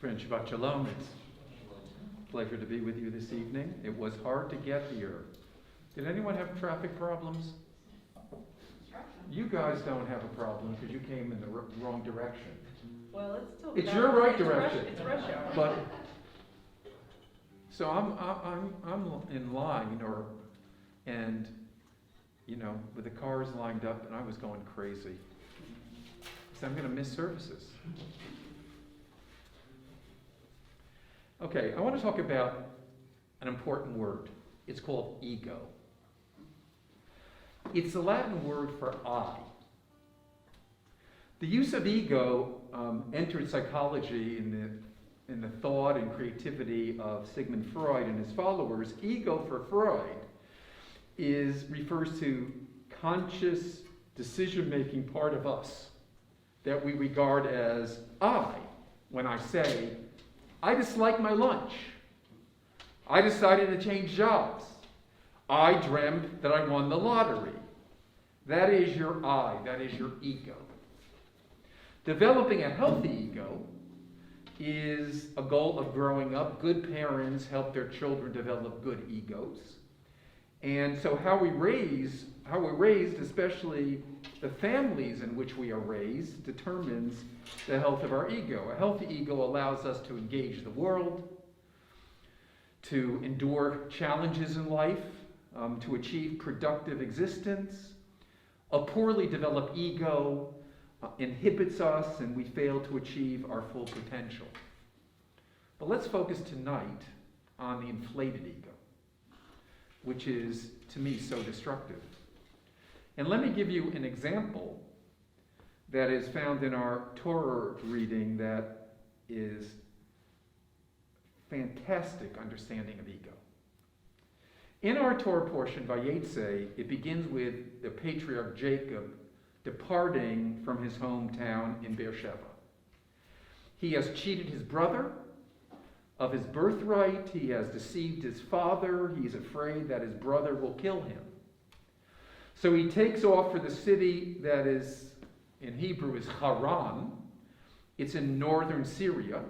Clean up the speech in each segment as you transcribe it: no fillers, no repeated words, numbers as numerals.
Friend, Shabbat Shalom. It's a pleasure to be with you this evening. It was hard to get here. Did anyone have traffic problems? You guys don't have a problem because you came in the wrong direction. Well, it's still. It's your right direction. It's rush hour. But so I'm in line, and with the cars lined up, and I was going crazy. So I'm going to miss services. Okay, I want to talk about an important word. It's called ego. It's the Latin word for I. The use of ego entered psychology in the thought and creativity of Sigmund Freud and his followers. Ego for Freud refers to conscious decision-making part of us that we regard as I. When I say, I dislike my lunch. I decided to change jobs. I dreamt that I won the lottery. That is your I. That is your ego. Developing a healthy ego is a goal of growing up. Good parents help their children develop good egos. And so how we're raised, especially the families in which we are raised, determines the health of our ego. A healthy ego allows us to engage the world, to endure challenges in life, to achieve productive existence. A poorly developed ego inhibits us and we fail to achieve our full potential. But let's focus tonight on the inflated ego, which is, to me, so destructive. And let me give you an example that is found in our Torah reading that is fantastic understanding of ego. In our Torah portion, Vayetze, it begins with the patriarch Jacob departing from his hometown in Beersheba. He has cheated his brother of his birthright. He has deceived his father. He's afraid that his brother will kill him. So he takes off for the city that is, in Hebrew, is Haran. It's in northern Syria,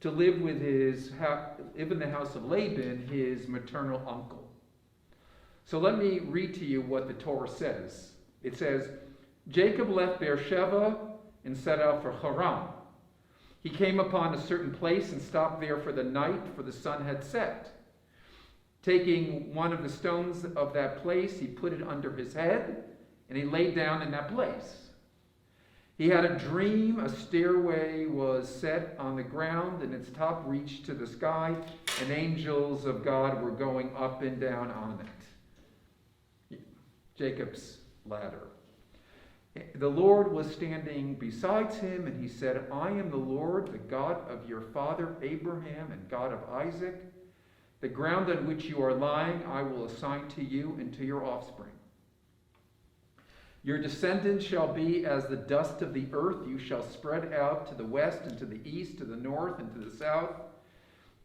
to live in the house of Laban, his maternal uncle. So let me read to you what the Torah says. It says, Jacob left Beersheba and set out for Haran. He came upon a certain place and stopped there for the night, for the sun had set. Taking one of the stones of that place, he put it under his head, and he laid down in that place. He had a dream. A stairway was set on the ground, and its top reached to the sky, and angels of God were going up and down on it. Jacob's ladder. The Lord was standing beside him, and he said, I am the Lord, the God of your father Abraham and God of Isaac. The ground on which you are lying I will assign to you and to your offspring. Your descendants shall be as the dust of the earth. You shall spread out to the west and to the east, to the north and to the south.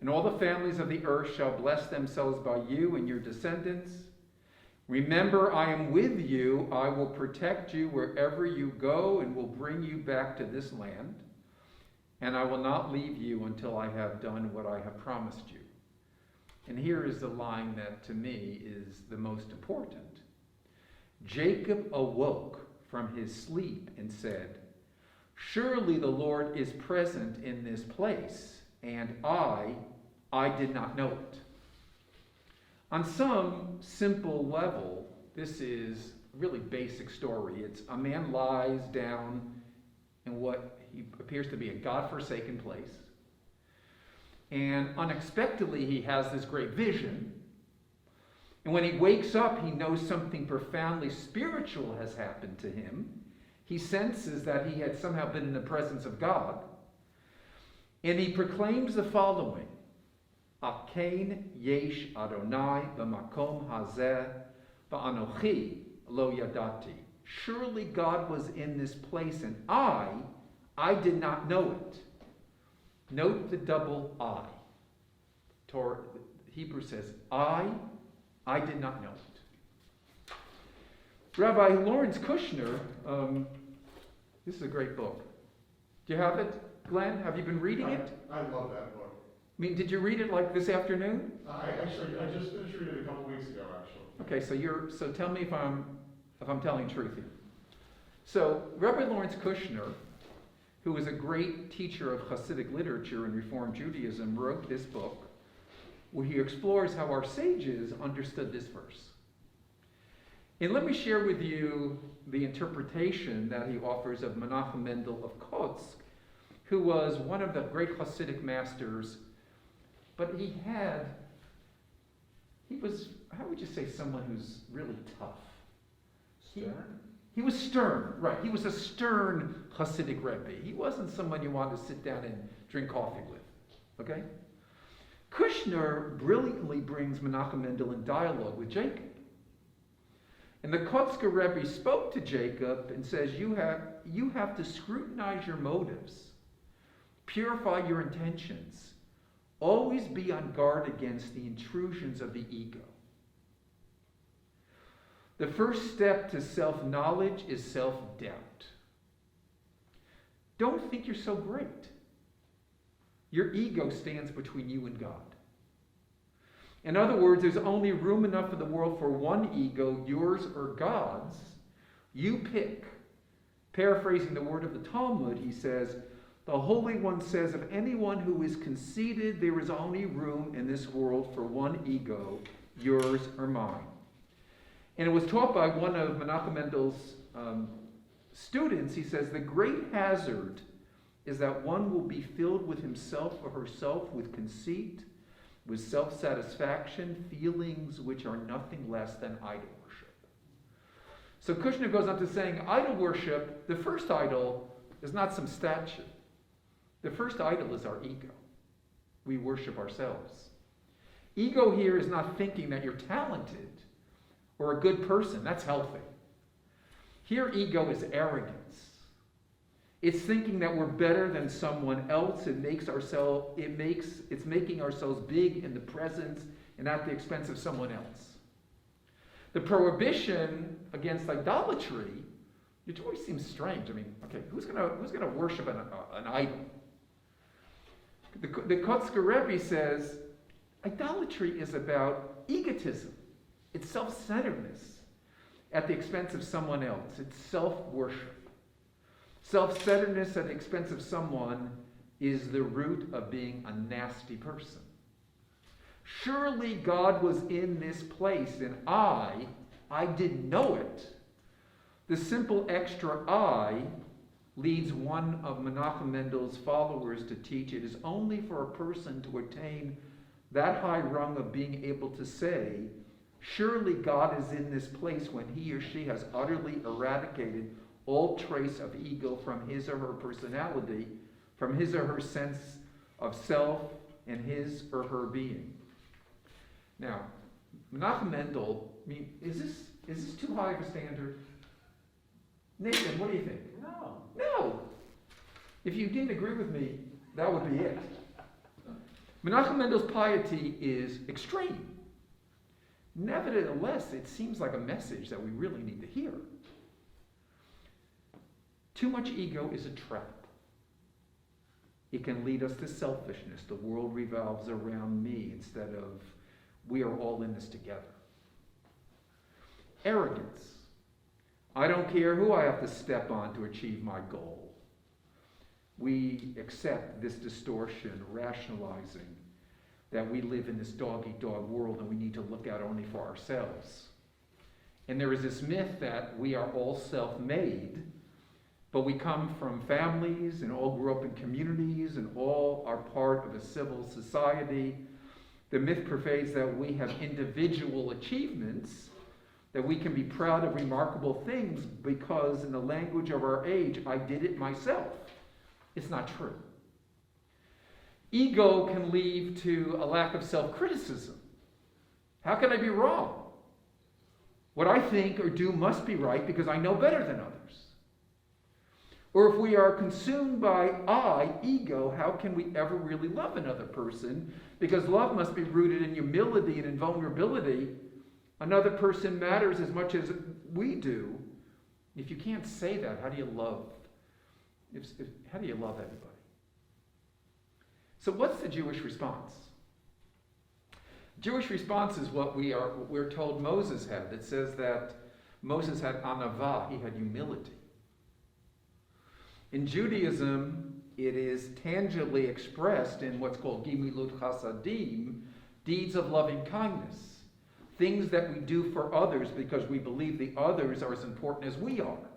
And all the families of the earth shall bless themselves by you and your descendants. Remember, I am with you. I will protect you wherever you go and will bring you back to this land. And I will not leave you until I have done what I have promised you. And here is the line that to me is the most important. Jacob awoke from his sleep and said, surely the Lord is present in this place, and I did not know it. On some simple level, this is a really basic story. It's a man lies down in what he appears to be a God-forsaken place. And unexpectedly, he has this great vision. And when he wakes up, he knows something profoundly spiritual has happened to him. He senses that he had somehow been in the presence of God. And he proclaims the following. Akein yesh Adonai b'makom hazeh v'anochi lo yadati. Surely God was in this place, and I did not know it. Note the double I. Hebrew says, I did not know it. Rabbi Lawrence Kushner, this is a great book. Do you have it? Glenn? Have you been reading it? I love that book. I mean, did you read it like this afternoon? I just finished reading it a couple weeks ago, actually. Okay, so tell me if I'm telling truth here. So Rabbi Lawrence Kushner, who was a great teacher of Hasidic literature and Reform Judaism, wrote this book where he explores how our sages understood this verse. And let me share with you the interpretation that he offers of Menachem Mendel of Kotsk, who was one of the great Hasidic masters, but he was, how would you say, someone who's really tough? Stern? He was stern, right. He was a stern Hasidic Rebbe. He wasn't someone you wanted to sit down and drink coffee with, okay? Kushner brilliantly brings Menachem Mendel in dialogue with Jacob. And the Kotzker Rebbe spoke to Jacob and says, you have to scrutinize your motives, purify your intentions, always be on guard against the intrusions of the ego. The first step to self-knowledge is self-doubt. Don't think you're so great. Your ego stands between you and God. In other words, there's only room enough in the world for one ego, yours or God's. You pick. Paraphrasing the word of the Talmud, he says, the Holy One says, of anyone who is conceited, there is only room in this world for one ego, yours or mine. And it was taught by one of Menachem Mendel's students. He says, the great hazard is that one will be filled with himself or herself with conceit, with self-satisfaction, feelings which are nothing less than idol worship. So Kushner goes on to saying, idol worship, the first idol is not some statue. The first idol is our ego. We worship ourselves. Ego here is not thinking that you're talented or a good person. That's healthy. Here, ego is arrogance. It's thinking that we're better than someone else. It's making ourselves big in the presence and at the expense of someone else. The prohibition against idolatry, it always seems strange. I mean, okay, who's gonna worship an idol? The Kotzker Rebbe says idolatry is about egotism. It's self-centeredness at the expense of someone else. It's self-worship. Self-centeredness at the expense of someone is the root of being a nasty person. Surely God was in this place, and I didn't know it. The simple extra I leads one of Menachem Mendel's followers to teach it is only for a person to attain that high rung of being able to say, surely God is in this place when he or she has utterly eradicated all trace of ego from his or her personality, from his or her sense of self and his or her being. Now, Menachem Mendel, I mean, is this too high of a standard? Nathan, what do you think? No. If you didn't agree with me, that would be it. Menachem Mendel's piety is extreme. Nevertheless, it seems like a message that we really need to hear. Too much ego is a trap. It can lead us to selfishness. The world revolves around me instead of we are all in this together. Arrogance. I don't care who I have to step on to achieve my goal. We accept this distortion, rationalizing that we live in this dog-eat-dog world and we need to look out only for ourselves. And there is this myth that we are all self-made, but we come from families and all grew up in communities and all are part of a civil society. The myth pervades that we have individual achievements, that we can be proud of remarkable things because in the language of our age, I did it myself. It's not true. Ego can lead to a lack of self-criticism. How can I be wrong? What I think or do must be right because I know better than others. Or if we are consumed by ego, how can we ever really love another person? Because love must be rooted in humility and in vulnerability. Another person matters as much as we do. If you can't say that, how do you love? How do you love everybody? So what's the Jewish response? Jewish response is what we're told Moses had. It says that Moses had anavah, he had humility. In Judaism, it is tangibly expressed in what's called gimilut chasadim, deeds of loving kindness, things that we do for others because we believe the others are as important as we are.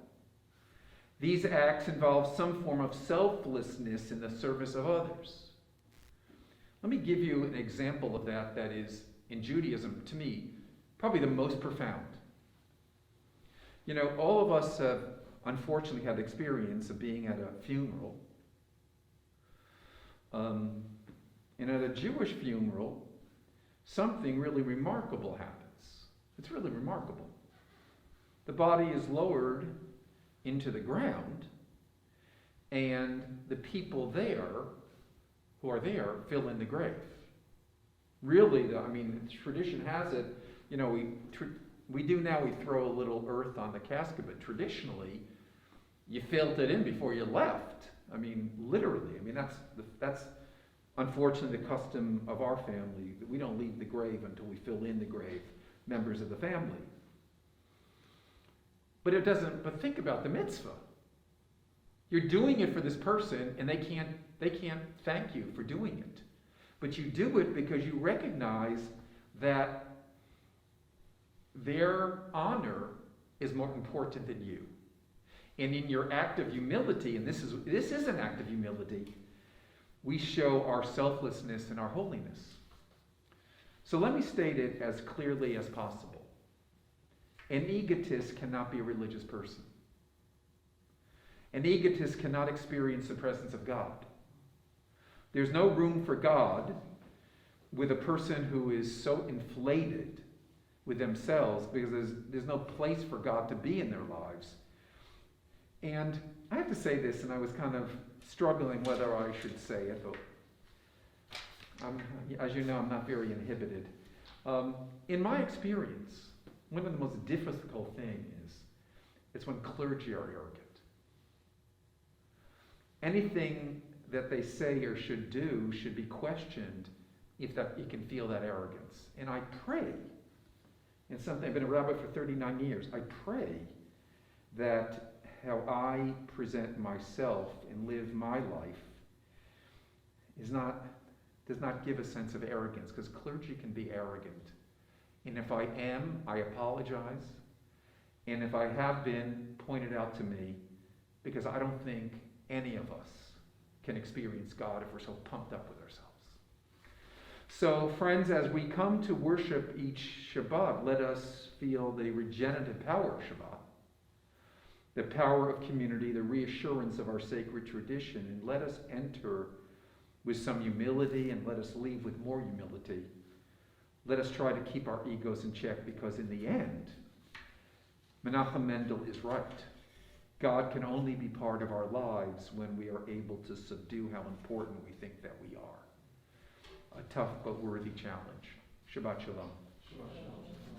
These acts involve some form of selflessness in the service of others. Let me give you an example of that is, in Judaism, to me, probably the most profound. You know, all of us have unfortunately had the experience of being at a funeral. And at a Jewish funeral, something really remarkable happens. It's really remarkable. The body is lowered into the ground, and the people who are there fill in the grave. Really, tradition has it, you know, we do now, we throw a little earth on the casket, but traditionally, you filled it in before you left. I mean, literally. I mean, that's unfortunately the custom of our family, that we don't leave the grave until we fill in the grave, members of the family. But think about the mitzvah. You're doing it for this person, and they can't thank you for doing it. But you do it because you recognize that their honor is more important than you. And in your act of humility, and this is an act of humility, we show our selflessness and our holiness. So let me state it as clearly as possible. An egotist cannot be a religious person. An egotist cannot experience the presence of God. There's no room for God with a person who is so inflated with themselves, because there's no place for God to be in their lives. And I have to say this, and I was kind of struggling whether I should say it, but as you know, I'm not very inhibited. In my experience, one of the most difficult things is when clergy are arrogant. Anything that they say or should do should be questioned if you can feel that arrogance. And I pray, and something, I've been a rabbi for 39 years, I pray that how I present myself and live my life does not give a sense of arrogance, because clergy can be arrogant. And if I am, I apologize. And if I have been, pointed out to me, because I don't think any of us can experience God if we're so pumped up with ourselves. So, friends, as we come to worship each Shabbat, let us feel the regenerative power of Shabbat, the power of community, the reassurance of our sacred tradition, and let us enter with some humility, and let us leave with more humility. Let us try to keep our egos in check, because in the end, Menachem Mendel is right. God can only be part of our lives when we are able to subdue how important we think that we are. A tough but worthy challenge. Shabbat Shalom. Shabbat shalom.